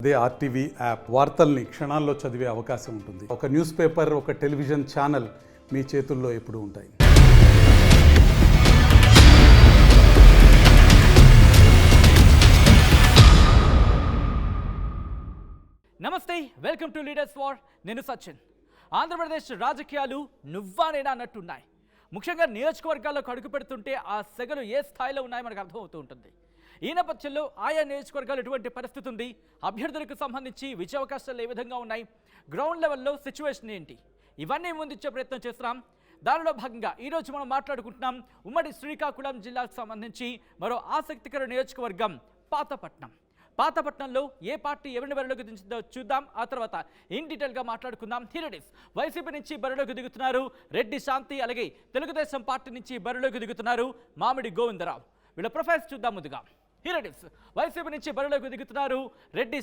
అదే RTV app వార్తల్ని క్షణాల్లో చదివే అవకాశం ఉంటుంది. ఒక న్యూస్ పేపర్, ఒక టెలివిజన్ ఛానల్ మీ చేతుల్లో ఎప్పుడూ ఉంటాయి. నమస్తే, వెల్కమ్ టు లీడర్స్ వార్. నేను సచిన్. ఆంధ్రప్రదేశ్ రాజకీయాలు నువ్వానేనా అన్నట్టున్నాయి. ముఖ్యంగా నియోజకవర్గాల్లోకి అడుగు పెడుతుంటే ఆ సెగలు ఏ స్థాయిలో ఉన్నాయో మనకు అర్థమవుతూ ఉంటుంది. ఈ నేపథ్యంలో ఆయా నియోజకవర్గాలు ఎటువంటి పరిస్థితి ఉంది, అభ్యర్థులకు సంబంధించి విజయ అవకాశాలు ఏ విధంగా ఉన్నాయి, గ్రౌండ్ లెవెల్లో సిచ్యువేషన్ ఏంటి, ఇవన్నీ ముందుంచే ప్రయత్నం చేస్తున్నాం. దానిలో భాగంగా ఈరోజు మనం మాట్లాడుకుంటున్నాం ఉమ్మడి శ్రీకాకుళం జిల్లాకు సంబంధించి మరో ఆసక్తికర నియోజకవర్గం పాతపట్నంలో ఏ పార్టీ ఎవరిని బరిలోకి దించిందో చూద్దాం. ఆ తర్వాత ఇన్ డీటెయిల్గా మాట్లాడుకుందాం. హియర్ వైసీపీ నుంచి బరిలోకి దిగుతున్నారు రెడ్డి శాంతి, అలాగే తెలుగుదేశం పార్టీ నుంచి బరిలోకి దిగుతున్నారు మామిడి గోవిందరావు. వీళ్ళ ప్రొఫైల్స్ చూద్దాం. ముందుగా హియర్ వైసీపీ నుంచి బరిలోకి దిగుతున్నారు రెడ్డి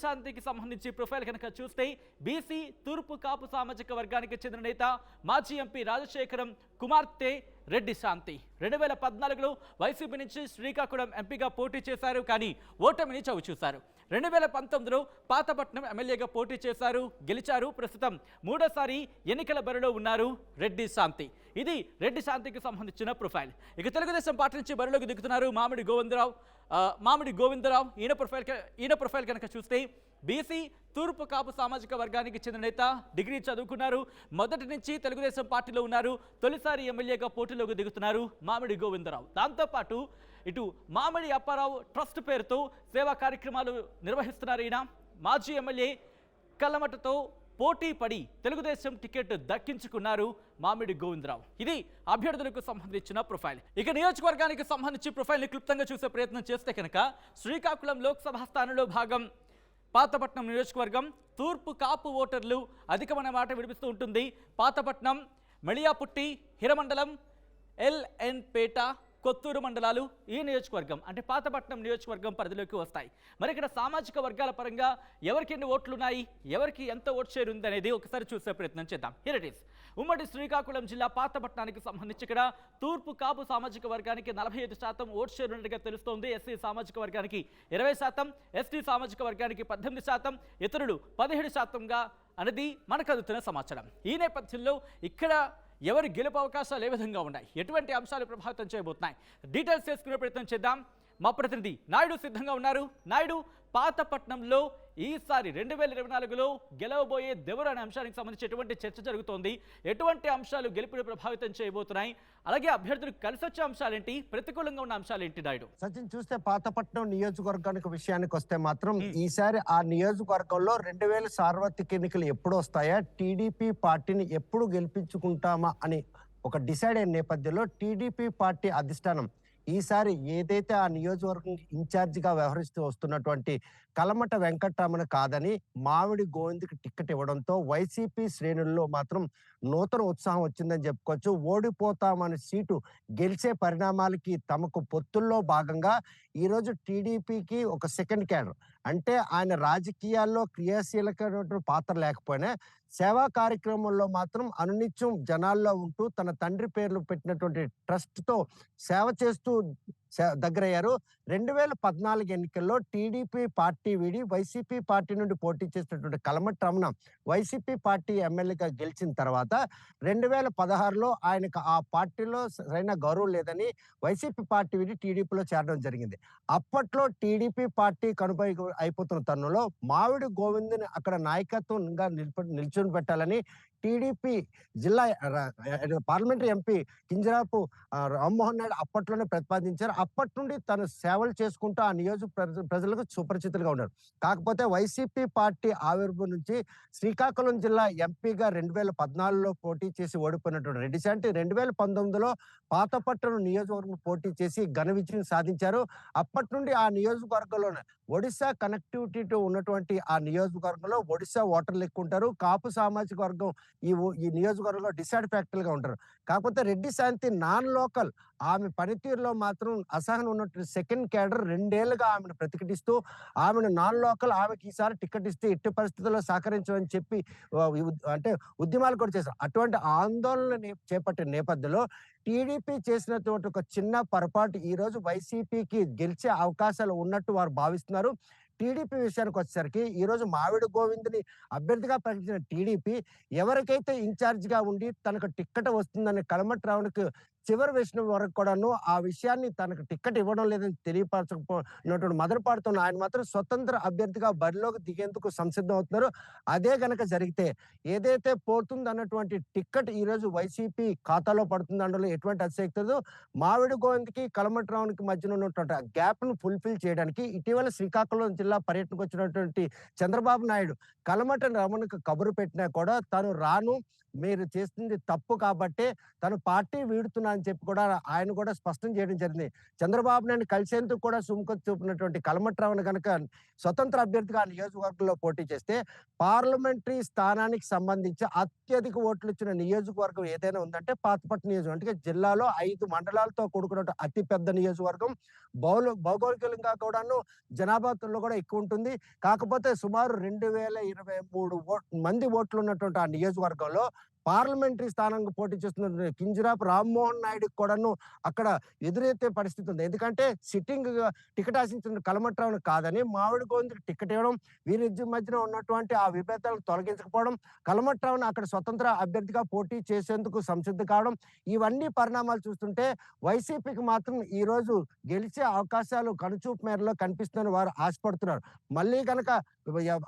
శాంతికి సంబంధించి ప్రొఫైల్ కనుక చూస్తే బీసీ తూర్పు కాపు సామాజిక వర్గానికి చెందిన నేత, మాజీ ఎంపీ రాజశేఖరం కుమార్తె రెడ్డి శాంతి 2014లో వైసీపీ నుంచి శ్రీకాకుళం ఎంపీగా పోటీ చేశారు, కానీ ఓటమిని చవిచూశారు. 2019లో పాతపట్నం ఎమ్మెల్యేగా పోటీ చేశారు, గెలిచారు. ప్రస్తుతం మూడోసారి ఎన్నికల బరిలో ఉన్నారు రెడ్డి శాంతి. ఇది రెడ్డి శాంతికి సంబంధించిన ప్రొఫైల్. ఇక తెలుగుదేశం పార్టీ నుంచి బరిలోకి దిగుతున్నారు మామిడి గోవిందరావు. ఈయన ప్రొఫైల్ కనుక చూస్తే బీసీ తూర్పు కాపు సామాజిక వర్గానికి చెందిన నేత, డిగ్రీ చదువుకున్నారు, మొదటి నుంచి తెలుగుదేశం పార్టీలో ఉన్నారు, తొలిసారి ఎమ్మెల్యేగా పోటీలోకి దిగుతున్నారు మామిడి గోవిందరావు. దాంతోపాటు ఇటు మామిడి అప్పారావు ట్రస్ట్ పేరుతో సేవా కార్యక్రమాలు నిర్వహిస్తున్నారు. ఈయన మాజీ ఎమ్మెల్యే కల్లమటతో పోటీ పడి తెలుగుదేశం టికెట్ దక్కించుకున్నారు మామిడి గోవిందరావు. ఇది అభ్యర్థులకు సంబంధించిన ప్రొఫైల్. ఇక నియోజకవర్గానికి సంబంధించి ప్రొఫైల్ని క్లుప్తంగా చూసే ప్రయత్నం చేస్తే కనుక శ్రీకాకుళం లోక్సభ స్థానంలో భాగం పాతపట్నం నియోజకవర్గం. తూర్పు కాపు ఓటర్లు అధికమైన మాట వినిపిస్తూ ఉంటుంది. పాతపట్నం, మెళియాపుట్టి, హిరమండలం, ఎల్ఎన్పేట, కొత్తూరు మండలాలు ఈ నియోజకవర్గం అంటే పాతపట్నం నియోజకవర్గం పరిధిలోకి వస్తాయి. మరి ఇక్కడ సామాజిక వర్గాల పరంగా ఎవరికి ఎన్ని ఓట్లు ఉన్నాయి, ఎవరికి ఎంత ఓట్ షేర్ ఉంది అనేది ఒకసారి చూసే ప్రయత్నం చేద్దాం. హియర్ ఇట్ ఈస్ ఉమ్మడి శ్రీకాకుళం జిల్లా పాతపట్నానికి సంబంధించి ఇక్కడ తూర్పు కాపు సామాజిక వర్గానికి 45% ఓట్ షేర్ ఉన్నట్టుగా తెలుస్తోంది. ఎస్సీ సామాజిక వర్గానికి 20%, ఎస్టీ సామాజిక వర్గానికి 18%, ఇతరులు 17%గా అనేది మనకు అందుతున్న సమాచారం. ఈ నేపథ్యంలో ఇక్కడ ఎవరి గెలుపు అవకాశాలు ఏ విధంగా ఉన్నాయి, ఎటువంటి అంశాలు ప్రభావితం చేయబోతున్నాయి, డీటెయిల్స్ చేసుకునే ప్రయత్నం చేద్దాం. మా ప్రతినిధి నాయుడు సిద్ధంగా ఉన్నారు. నాయుడు, పాతపట్నంలో ఈసారి 2024లో గెలవబోయే దెవరు అనే అంశానికి సంబంధించి ఎటువంటి చర్చ జరుగుతోంది, ఎటువంటి అంశాలు గెలుపుని ప్రభావితం చేయబోతున్నాయి, అలాగే అభ్యర్థులకు కలిసి వచ్చే అంశాలేంటి, ప్రతికూలంగా ఉన్న అంశాలేంటి? నాయుడు, సచిన్, చూస్తే పాతపట్నం నియోజకవర్గానికి విషయానికి వస్తే మాత్రం ఈసారి ఆ నియోజకవర్గంలో 2000 సార్వత్రిక ఎన్నికలు ఎప్పుడు వస్తాయా, టీడీపీ పార్టీని ఎప్పుడు గెలిపించుకుంటామా అని ఒక డిసైడ్ అయిన నేపథ్యంలో టీడీపీ పార్టీ అధిష్టానం ఈసారి ఏదైతే ఆ నియోజకవర్గం ఇన్ఛార్జిగా వ్యవహరిస్తూ వస్తున్నటువంటి కలమట వెంకటరామన్ కాదని మామిడి గోవింద్కి టికెట్ ఇవ్వడంతో వైసీపీ శ్రేణుల్లో మాత్రం నూతన ఉత్సాహం వచ్చిందని చెప్పుకోవచ్చు. ఓడిపోతామని సీటు గెలిచే పరిణామాలకి తమకు పొత్తుల్లో భాగంగా ఈరోజు టీడీపీకి ఒక సెకండ్ క్యాడర్ అంటే ఆయన రాజకీయాల్లో క్రియాశీలకమైన పాత్ర లేకపోయినా సేవా కార్యక్రమంలో మాత్రం అనునిత్యం జనాల్లో ఉంటూ తన తండ్రి పేర్లు పెట్టినటువంటి ట్రస్ట్తో సేవ చేస్తూ దగ్గరయ్యారు. 2014 ఎన్నికల్లో టీడీపీ పార్టీ వీడి వైసీపీ పార్టీ నుండి పోటీ చేసినటువంటి కలమట రమణ వైసీపీ పార్టీ ఎమ్మెల్యేగా గెలిచిన తర్వాత 2016లో ఆయనకు ఆ పార్టీలో సరైన గౌరవం లేదని వైసీపీ పార్టీ వీడి టీడీపీలో చేరడం జరిగింది. అప్పట్లో టీడీపీ పార్టీ కనుపై అయిపోతున్న తరుణంలో మామిడి గోవింద్ని అక్కడ నాయకత్వంగా నిల్చొని పెట్టాలని టీడీపీ జిల్లా పార్లమెంటరీ ఎంపీ కింజరాపు రామ్మోహన్ నాయుడు అప్పట్లోనే ప్రతిపాదించారు. అప్పటి నుండి తను సేవలు చేసుకుంటూ ఆ నియోజక ప్రజలకు సుపరిచితులుగా ఉన్నారు. కాకపోతే వైసీపీ పార్టీ ఆవిర్భావం నుంచి శ్రీకాకుళం జిల్లా ఎంపీగా 2014లో పోటీ చేసి ఓడిపోయినటువంటి రెడ్డి శాంతి 2019లో పాతపట్నం నియోజకవర్గం పోటీ చేసి ఘన విజయం సాధించారు. అప్పటి నుండి ఆ నియోజకవర్గంలోనే ఒడిశా కనెక్టివిటీతో ఉన్నటువంటి ఆ నియోజకవర్గంలో ఒడిశా ఓటర్లు ఎక్కువ ఉంటారు. కాపు సామాజిక వర్గం ఈ నియోజకవర్గంలో డిసాటిస్ఫాక్టరీగా ఉంటారు. కాకపోతే రెడ్డి శాంతి నాన్ లోకల్ ఆమె పనితీరులో మాత్రం అసహనం ఉన్నటువంటి సెకండ్ క్యాడర్ 2 ఏళ్లుగా ఆమెను ప్రతిఘటిస్తూ ఆమెను నాన్ లోకల్, ఆమెకి ఈసారి టికెట్ ఇస్తే ఎట్టి పరిస్థితుల్లో సహకరించమని చెప్పి అంటే ఉద్యమాలు కూడా చేశారు. అటువంటి ఆందోళన చేపట్టిన నేపథ్యంలో టీడీపీ చేసినటువంటి ఒక చిన్న పొరపాటు ఈ రోజు వైసీపీకి గెలిచే అవకాశాలు ఉన్నట్టు వారు భావిస్తున్నారు. టీడీపీ విషయానికి వచ్చేసరికి ఈ రోజు మామిడి గోవింద్ని అభ్యర్థిగా ప్రకటించిన టీడీపీ ఎవరికైతే ఇన్ఛార్జిగా ఉండి తనకు టిక్కెట్ వస్తుందని కలమట్రావునికి చివరి విషయం వరకు కూడాను ఆ విషయాన్ని తనకు టిక్కెట్ ఇవ్వడం లేదని తెలియపరచకపోయినటువంటి మొదలుపాడుతున్న ఆయన మాత్రం స్వతంత్ర అభ్యర్థిగా బరిలోకి దిగేందుకు సంసిద్ధం అవుతున్నారు. అదే గనక జరిగితే ఏదైతే పోతుంది అన్నటువంటి టిక్కెట్ ఈ రోజు వైసీపీ ఖాతాలో పడుతుంది అనడంలో ఎటువంటి అతిశయక్తి లేదు. మామిడి గోవింద్కి కలమట్రావునికి మధ్యన ఉన్నటువంటి గ్యాప్ ను ఫుల్ఫిల్ చేయడానికి ఇటీవల శ్రీకాకుళం జిల్లా పర్యటనకు వచ్చినటువంటి చంద్రబాబు నాయుడు కలమట రమణకు కబురు పెట్టినా కూడా తాను రాను, మీరు చేస్తుంది తప్పు కాబట్టే తను పార్టీ వీడుతున్నా అని చెప్పి కూడా ఆయన కూడా స్పష్టం చేయడం జరిగింది. చంద్రబాబు నాయుడు కలిసేందుకు కూడా సుముఖత చూపినటువంటి కలమట్రావును కనుక స్వతంత్ర అభ్యర్థిగా ఆ నియోజకవర్గంలో పోటీ చేస్తే పార్లమెంటరీ స్థానానికి సంబంధించి అత్యధిక ఓట్లు ఇచ్చిన నియోజకవర్గం ఏదైనా ఉందంటే పాతపట్నం నియోజకవర్గం. అంటే జిల్లాలో 5 మండలాలతో కూడుకున్న అతి పెద్ద నియోజకవర్గం. భౌగోళికంగా కూడాను జనాభాలో కూడా ఎక్కువ ఉంటుంది. కాకపోతే సుమారు 2023 మంది ఓట్లు ఉన్నటువంటి ఆ నియోజకవర్గంలో పార్లమెంటరీ స్థానానికి పోటీ చేస్తున్న కింజరాపు రామ్మోహన్ నాయుడుకి కూడాను అక్కడ ఎదురెత్తే పరిస్థితి ఉంది. ఎందుకంటే సిట్టింగ్ టికెట్ ఆశించిన కలమట్రావును కాదని మామిడి గోవింద్కి టికెట్ ఇవ్వడం, వీరిద్దరి మధ్యన ఉన్నటువంటి ఆ విభేదాలను తొలగించకపోవడం, కలమట్రావును అక్కడ స్వతంత్ర అభ్యర్థిగా పోటీ చేసేందుకు సంసిద్ధం కావడం, ఇవన్నీ పరిణామాలు చూస్తుంటే వైసీపీకి మాత్రం ఈ రోజు గెలిచే అవకాశాలు కనుచూపు మేరలో కనిపిస్తుందని వారు ఆశపడుతున్నారు. మళ్ళీ కనుక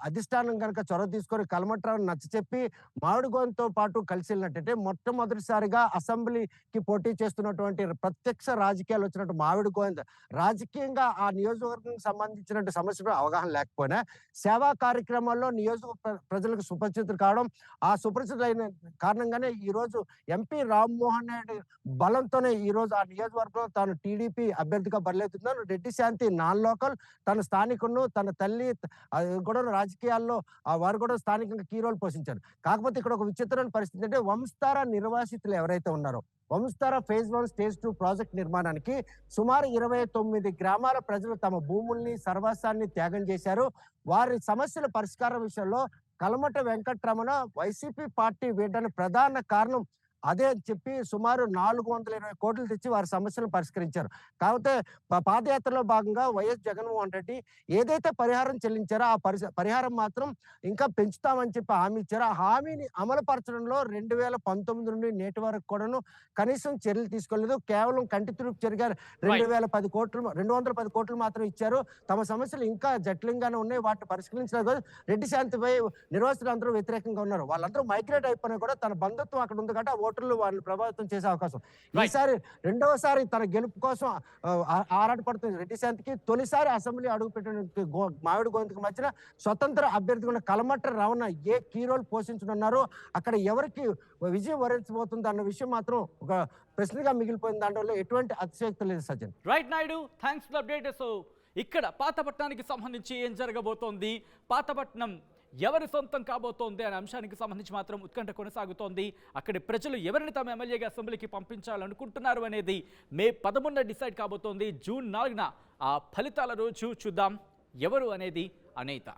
అధిష్టానం కనుక చొరవ తీసుకొని కలమట్రావును నచ్చచెప్పి మామిడి గోవింద్తో పాటు కలిసి వెళ్ళినట్టయితే మొట్టమొదటిసారిగా అసెంబ్లీకి పోటీ చేస్తున్నటువంటి ప్రత్యక్ష రాజకీయాలు వచ్చినట్టు మామిడి గోవింద్ రాజకీయంగా ఆ నియోజకవర్గానికి సంబంధించిన సమస్యలు అవగాహన లేకపోయినా సేవా కార్యక్రమాల్లో నియోజక ప్రజలకు సుపరిచితులు కావడం, ఆ సుపరిచితులైన కారణంగానే ఈ రోజు ఎంపీ రామ్మోహన్ నాయుడు బలంతోనే ఈ రోజు ఆ నియోజకవర్గంలో తాను టీడీపీ అభ్యర్థిగా బరిలేతున్నాను. రెడ్డి శాంతి నాన్ లోకల్, తన స్థానికులను, తన తల్లి కూడా రాజకీయాల్లో వారు కూడా స్థానికంగా కీ రోల్ పోషించారు. కాకపోతే ఇక్కడ ఒక విచిత్రమైన పరిస్థితి అంటే వంశధార నిర్వాసితులు ఎవరైతే ఉన్నారో వంశధార ఫేజ్ 1 స్టేజ్ 2 ప్రాజెక్ట్ నిర్మాణానికి సుమారు 29 గ్రామాల ప్రజలు తమ భూముల్ని సర్వస్వాన్ని త్యాగం చేశారు. వారి సమస్యల పరిష్కారం విషయంలో కలమట వెంకటరమణ వైసీపీ పార్టీ వీడడానికి ప్రధాన కారణం అదే అని చెప్పి సుమారు 420 కోట్లు తెచ్చి వారి సమస్యలను పరిష్కరించారు. కాకపోతే పాదయాత్రలో భాగంగా వైఎస్ జగన్మోహన్ రెడ్డి ఏదైతే పరిహారం చెల్లించారో ఆ పరిహారం మాత్రం ఇంకా పెంచుతామని చెప్పి హామీ ఇచ్చారు. ఆ హామీని అమలుపరచడంలో 2019 నుండి నేటి వరకు కూడాను కనీసం చర్యలు తీసుకోలేదు. కేవలం కంటి తుడుపు చర్యగా 210 కోట్లు మాత్రం ఇచ్చారు. తమ సమస్యలు ఇంకా జటిలంగానే ఉన్నాయి, వాటిని పరిష్కరించలేదు. రెడ్డి శాంతిపై నిర్వాసితులు అందరూ వ్యతిరేకంగా ఉన్నారు. వాళ్ళందరూ మైగ్రేట్ అయిపోయినా కూడా తన బంధుత్వం అక్కడ ఉంది కాబట్టి ఓటర్లు వాళ్ళని ప్రభావితం చేసే అవకాశం. ఈసారి రెండవసారి తన గెలుపు కోసం ఆరాటపడుతుంది రెడ్డి శాంతికి. తొలిసారి అసెంబ్లీ అడుగుపెట్టిన మామిడి గోవింద్కి మధ్యన స్వతంత్ర అభ్యర్థిగా ఉన్న కలమట్ట రమణ ఏ కీ రోల్ పోషించనున్నారు, అక్కడ ఎవరికి విజయం వరించబోతుంది అన్న విషయం మాత్రం ఒక ప్రశ్నగా మిగిలిపోయింది. దాంట్లో ఎటువంటి అతిశయోక్తి లేదు. Sajjan right Naidu, thanks for update. So ఇక్కడ పాతపట్నానికి సంబంధించి ఏం జరగబోతోంది, పాతపట్నం ఎవరి సొంతం కాబోతోంది అనే అంశానికి సంబంధించి మాత్రం ఉత్కంఠ కొనసాగుతోంది. అక్కడి ప్రజలు ఎవరిని తమ ఎమ్మెల్యేగా అసెంబ్లీకి పంపించాలనుకుంటున్నారు అనేది మే 11న డిసైడ్ కాబోతోంది. జూన్ 4న ఆ ఫలితాల రోజు చూద్దాం ఎవరు అనేది అనేత.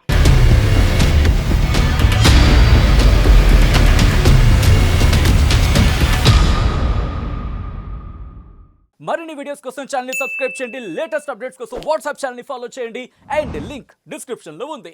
మరిన్ని వీడియోస్ కోసం ఛానల్ ని సబ్స్క్రైబ్ చేయండి. లేటెస్ట్ అప్డేట్స్ కోసం వాట్సాప్ ఛానల్ ని ఫాలో చేయండి. అండ్ లింక్ డిస్క్రిప్షన్ లో ఉంది.